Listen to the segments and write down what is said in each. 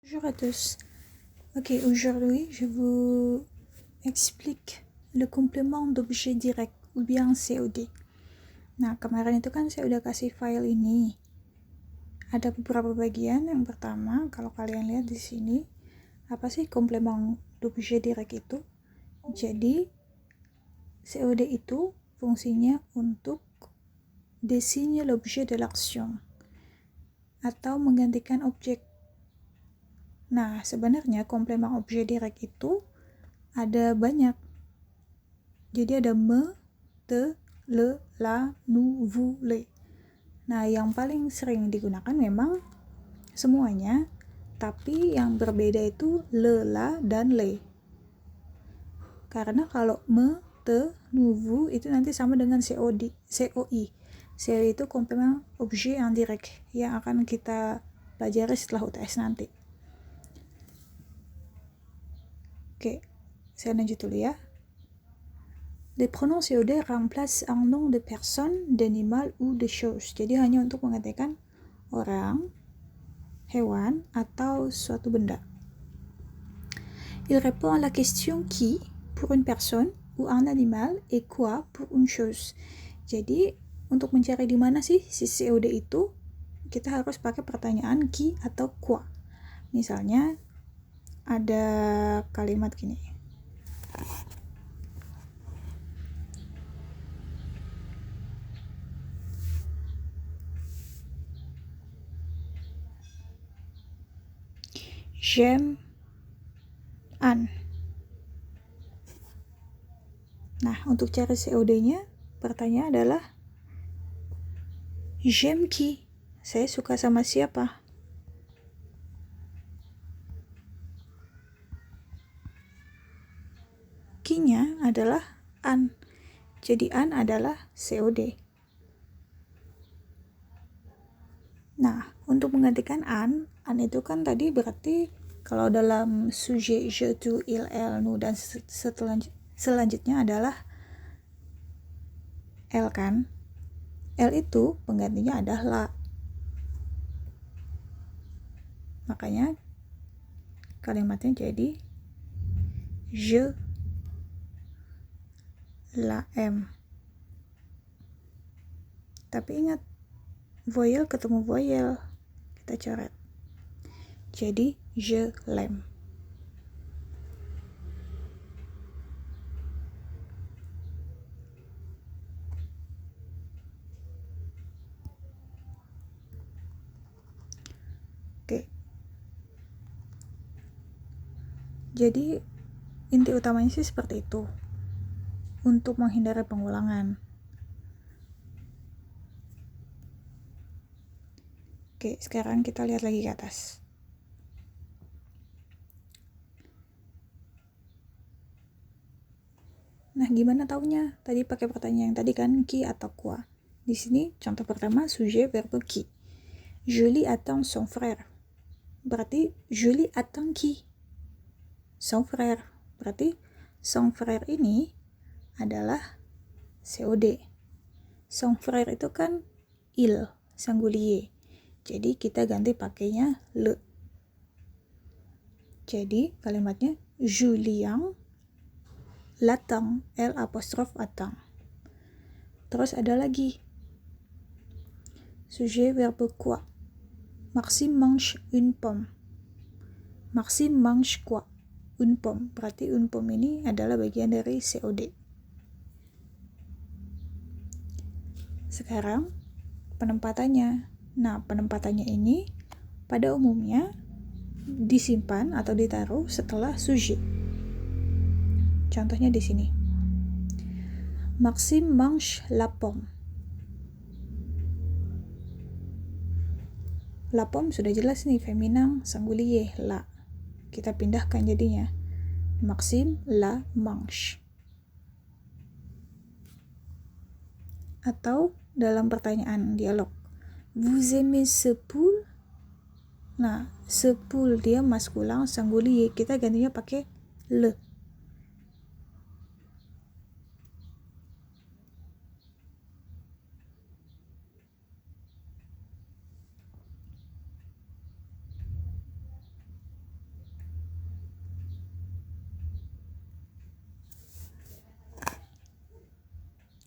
Bonjour à tous. Ok, aujourd'hui je vous explique le complément d'objet direct ou bien COD. Nah, kemarin itu kan saya udah kasih file ini. Ada beberapa bagian. Yang pertama, kalau kalian lihat di sini, apa sih complément d'objet direct itu? Jadi, COD itu fungsinya untuk désigner l'objet de l'action atau menggantikan objek. Nah, sebenarnya komplement objet direct itu ada banyak. Jadi ada me, te, le, la, nu, vous, le. Nah, yang paling sering digunakan memang semuanya, tapi yang berbeda itu le, la, dan le. Karena kalau me, te, nu, vous itu nanti sama dengan COI. COI itu komplement objet indirect yang akan kita pelajari setelah UTS nanti. Oke, saya lanjut dulu ya. Les pronoms COD remplacent un nom de personne, d'animal ou de chose. Jadi hanya untuk menggantikan orang, hewan, atau suatu benda. Il répond à la question qui pour une personne ou un animal et quoi pour une chose. Jadi untuk mencari di mana sih si COD itu, kita harus pakai pertanyaan qui atau quoi. Misalnya ada kalimat gini. J'aime Anne. Nah, untuk cari COD-nya, pertanyaan adalah j'aime qui? Saya suka sama siapa? Qui-nya adalah Anne. Jadi Anne adalah COD. Nah, untuk menggantikan Anne itu kan tadi berarti kalau dalam sujet, je, tu, il, elle, nous, dan selanjutnya adalah L kan. L itu penggantinya adalah la. Makanya kalimatnya jadi je la aime. Tapi ingat, voyelle ketemu voyelle, kita coret. Jadi je l'aime. Oke. Jadi inti utamanya sih seperti itu. Untuk menghindari pengulangan. Oke, sekarang kita lihat lagi ke atas. Nah, gimana taunya? Tadi pakai pertanyaan yang tadi kan, qui atau quoi. Di sini contoh pertama sujet verbe qui. Julie attend son frère. Berarti Julie attend qui? Son frère. Berarti son frère ini adalah COD. Son frère itu kan il, singulier. Jadi kita ganti pakainya le. Jadi kalimatnya Julien l'attend, L apostrophe attend. Terus ada lagi sujet verbe quoi. Maxime mange une pomme. Maxime mange quoi? Une pomme. Berarti une pomme ini adalah bagian dari COD. Sekarang penempatannya. Nah, penempatannya ini pada umumnya disimpan atau ditaruh setelah sujet. Contohnya di sini. Maxime mange la pomme. La pomme sudah jelas nih, feminin, singulier, la. Kita pindahkan jadinya. Maxime la mange. Atau dalam pertanyaan dialog. Vous aimez ce poule? Nah, ce poule dia maskulin, singulier. Kita gantinya pakai le.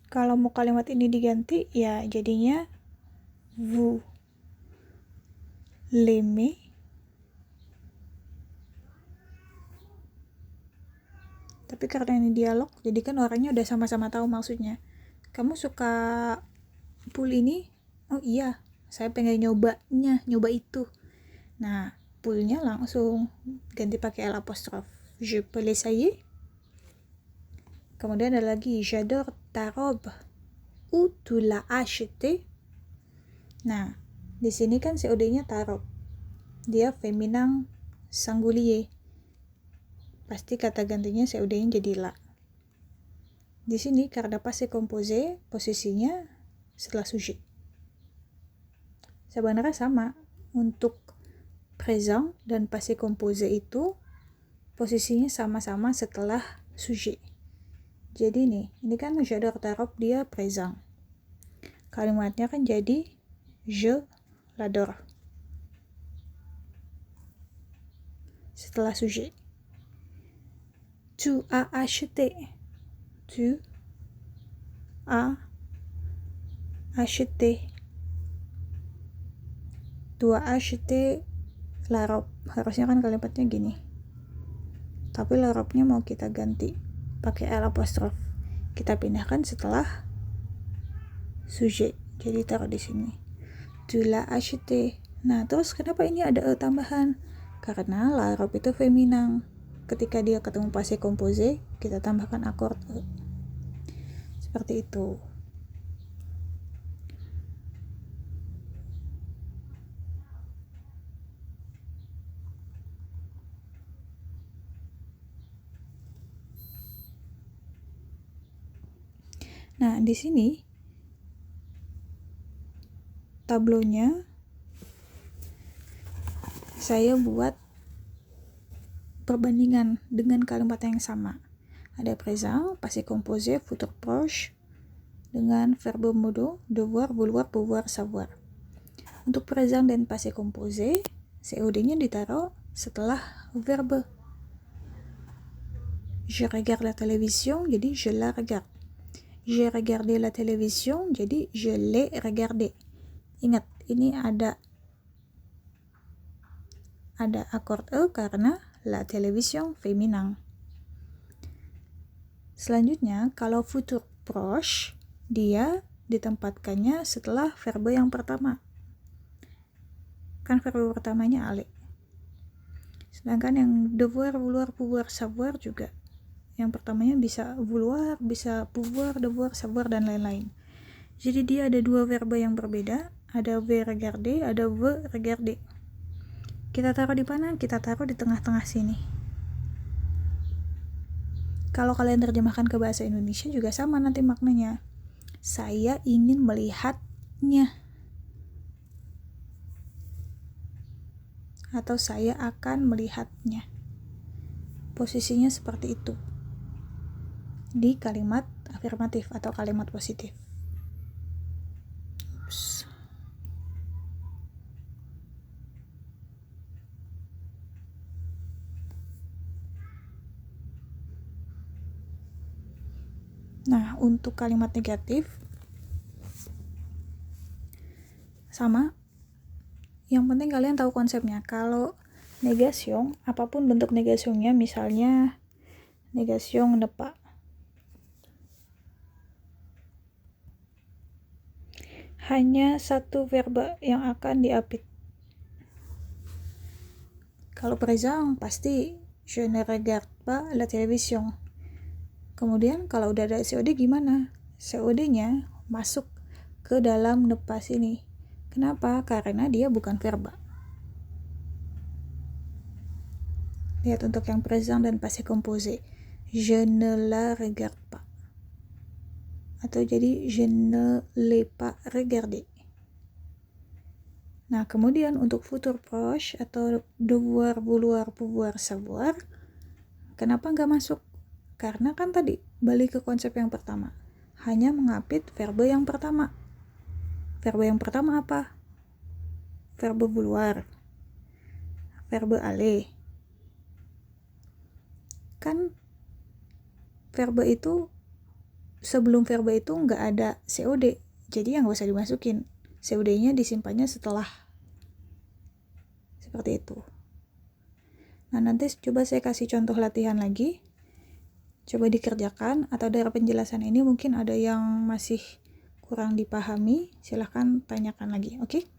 Kalau mau kalimat ini diganti, ya jadinya vous l'aimez. Tapi karena ini dialog, jadi kan orangnya udah sama-sama tahu maksudnya. Kamu suka pool ini? Oh iya, saya pengen nyoba itu. Nah, poolnya langsung ganti pakai L apostrofe. Je peux l'essayer? Kemudian ada lagi, j'adore ta robe. Où tu l'as acheté? Nah, di sini kan COD-nya ta robe. Dia féminin singulier. Pasti kata gantinya COD-nya jadi la. Di sini karena passé composé, posisinya setelah sujet. Sebenarnya sama. Untuk présent dan passé composé itu posisinya sama-sama setelah sujet. Jadi nih, ini kan j'adore ta robe, dia présent. Kalimatnya kan jadi je l'adore. Setelah sujet. Tu as acheté. Tu as acheté. Tu as acheté la robe. Harusnya kan kalimatnya gini. Tapi la robe-nya mau kita ganti pakai L apostrofe. Kita pindahkan setelah sujet. Jadi taruh di sini. Tu l'as acheté. Nah, terus kenapa ini ada E tambahan? Karena la robe itu feminin. Ketika dia ketemu passé composé, kita tambahkan akord E. Seperti itu. Nah, di sini tablonya saya buat perbandingan dengan kalimat yang sama. Ada présent, passé composé, futur proche dengan verbe modo, devoir, vouloir, pouvoir, savoir. Untuk présent dan passé composé, COD-nya ditaruh setelah verbe. Je regarde la télévision, jadi je la regarde. J'ai regardé la télévision, jadi je l'ai regardé. Ingat, ini ada akord E karena la télévision féminin. Selanjutnya, kalau futur proche, dia ditempatkannya setelah verbe yang pertama. Kan verbe pertamanya aller. Sedangkan yang devoir, vouloir, pouvoir, savoir juga. Yang pertamanya bisa vouloir, bisa pouvoir, devoir, savoir, dan lain-lain. Jadi dia ada dua verbe yang berbeda. Ada ve regarder, ada ve regarder. Kita taruh di mana? Kita taruh di tengah-tengah sini. Kalau kalian terjemahkan ke bahasa Indonesia juga sama nanti maknanya. Saya ingin melihatnya. Atau saya akan melihatnya. Posisinya seperti itu. Di kalimat afirmatif atau kalimat positif. Oops. Nah, untuk kalimat negatif sama. Yang penting kalian tahu konsepnya. Kalau negation, apapun bentuk negationnya, misalnya negation ne pas. Hanya satu verba yang akan diapit. Kalau présent pasti je ne regarde pas la télévision. Kemudian kalau udah ada COD gimana? COD-nya masuk ke dalam ne pas ini. Kenapa? Karena dia bukan verba. Lihat untuk yang présent dan passé composé. Je ne la regarde pas. Atau jadi je ne l'ai pas regardé. Nah, kemudian untuk futur proche atau devoir, vouloir, pouvoir, savoir, kenapa nggak masuk? Karena kan tadi balik ke konsep yang pertama. Hanya mengapit verbe yang pertama. Verbe yang pertama apa? Verbe vouloir. Verbe aller. Kan verbe itu sebelum verba itu nggak ada COD, jadi yang nggak usah dimasukin. COD-nya disimpannya setelah. Seperti itu. Nah, nanti coba saya kasih contoh latihan lagi. Coba dikerjakan, atau dari penjelasan ini mungkin ada yang masih kurang dipahami, silahkan tanyakan lagi, oke?